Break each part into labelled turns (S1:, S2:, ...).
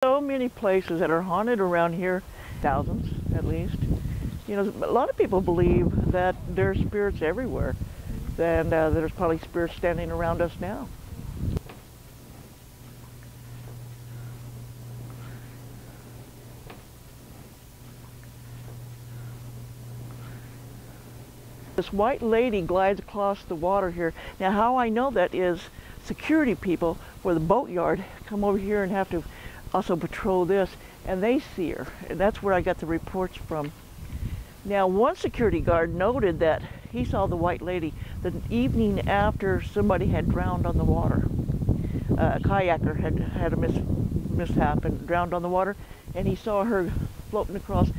S1: So many places that are haunted around here, thousands at least. You know, a lot of people believe that there's spirits everywhere, and there's probably spirits standing around us now. This white lady glides across the water here. Now, how I know that is security people for the boatyard come over here and have to also patrol this, and they see her, and that's where I got the reports from. Now, one security guard noted that he saw the white lady the evening after somebody had drowned on the water. A kayaker had a mishap and drowned on the water, and he saw her floating across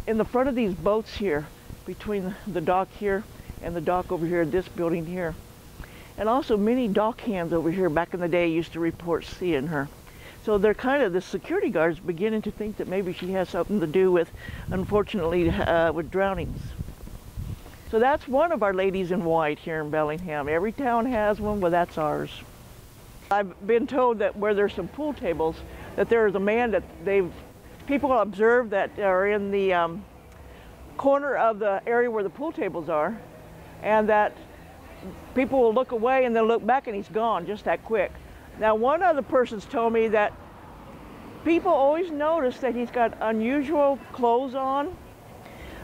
S1: in the front of these boats here, between the dock here and the dock over here, this building here. And also many dock hands over here back in the day used to report seeing her. So they're kind of, the security guards beginning to think that maybe she has something to do with, unfortunately, with drownings. So that's one of our ladies in white here in Bellingham. Every town has one, but that's ours. I've been told that where there's some pool tables, that there is a man that people observe that are in the corner of the area where the pool tables are, and that people will look away and they'll look back and he's gone just that quick. Now, one other person's told me that people always notice that he's got unusual clothes on,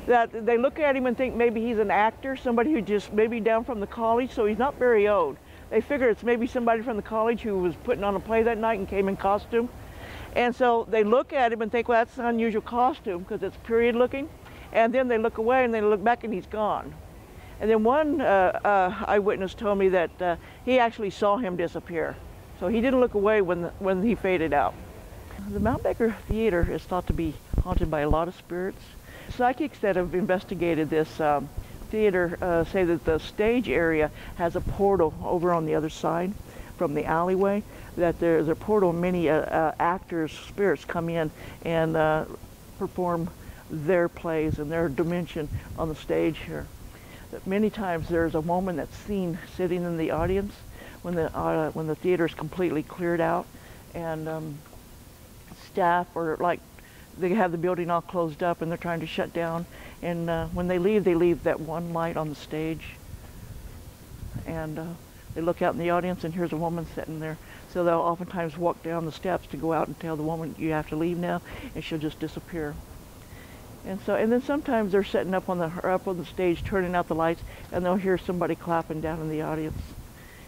S1: that they look at him and think maybe he's an actor, somebody who just maybe down from the college, so he's not very old. They figure it's maybe somebody from the college who was putting on a play that night and came in costume. And so they look at him and think, well, that's an unusual costume because it's period looking. And then they look away and they look back and he's gone. And then one eyewitness told me that he actually saw him disappear. So he didn't look away when he faded out. The Mount Baker Theater is thought to be haunted by a lot of spirits. Psychics that have investigated this theater say that the stage area has a portal over on the other side from the alleyway, that there's a portal, many actors, spirits come in and perform their plays and their dimension on the stage here. That many times there's a woman that's seen sitting in the audience when the theater is completely cleared out, and staff are like, they have the building all closed up and they're trying to shut down, and when they leave that one light on the stage, and they look out in the audience and here's a woman sitting there. So they'll oftentimes walk down the steps to go out and tell the woman, you have to leave now, and she'll just disappear. And then sometimes they're sitting up on the stage, turning out the lights, and they'll hear somebody clapping down in the audience.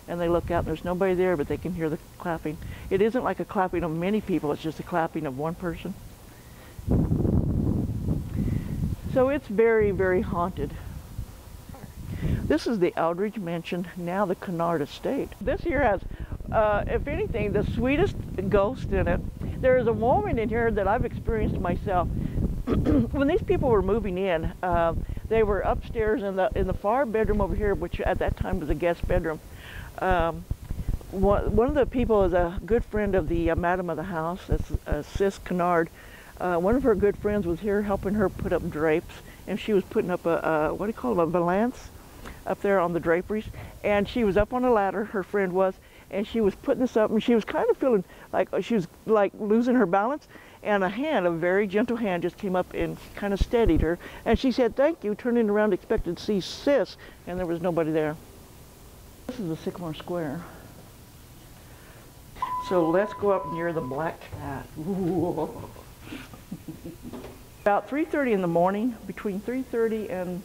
S1: And they look out and there's nobody there, but they can hear the clapping. It isn't like a clapping of many people, it's just a clapping of one person. So it's very, very haunted. This is the Aldridge Mansion, now the Kennard Estate. This here has, if anything, the sweetest ghost in it. There is a woman in here that I've experienced myself. When these people were moving in, they were upstairs in the far bedroom over here, which at that time was a guest bedroom. One of the people is a good friend of the madam of the house, that's Sis Kennard. One of her good friends was here helping her put up drapes, and she was putting up what do you call it, a valance up there on the draperies. And she was up on a ladder, her friend was, and she was putting this up, and she was kind of feeling like she was like losing her balance. And a very gentle hand, just came up and kind of steadied her. And she said, thank you, turning around, expected to see Sis, and there was nobody there. This is the Sycamore Square. So let's go up near the Black Cat. About 3:30 in the morning, between 3:30 and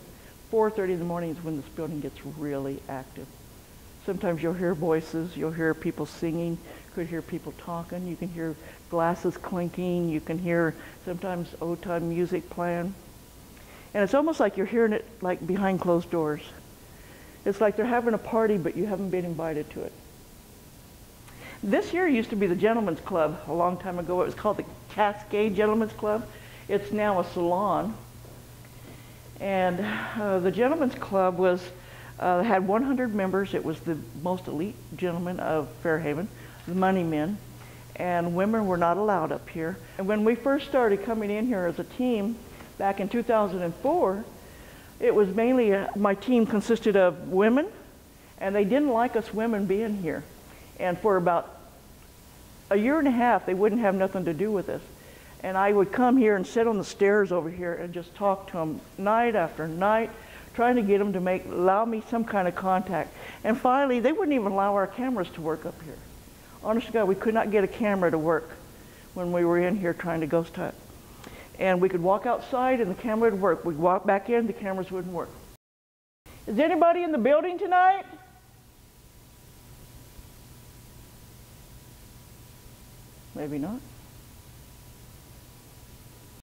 S1: 4:30 in the morning is when this building gets really active. Sometimes you'll hear voices, you'll hear people singing, you could hear people talking, you can hear glasses clinking, you can hear sometimes old-time music playing. And it's almost like you're hearing it like behind closed doors. It's like they're having a party, but you haven't been invited to it. This here used to be the Gentlemen's Club a long time ago. It was called the Cascade Gentlemen's Club. It's now a salon. And the Gentlemen's Club was had 100 members. It was the most elite gentlemen of Fairhaven, the money men, and women were not allowed up here. And when we first started coming in here as a team back in 2004, it was mainly, my team consisted of women, and they didn't like us women being here. And for about a year and a half, they wouldn't have nothing to do with us. And I would come here and sit on the stairs over here and just talk to them night after night, trying to get them to allow me some kind of contact. And finally, they wouldn't even allow our cameras to work up here. Honest to God, we could not get a camera to work when we were in here trying to ghost hunt. And we could walk outside and the camera would work. We'd walk back in, the cameras wouldn't work. Is anybody in the building tonight? Maybe not.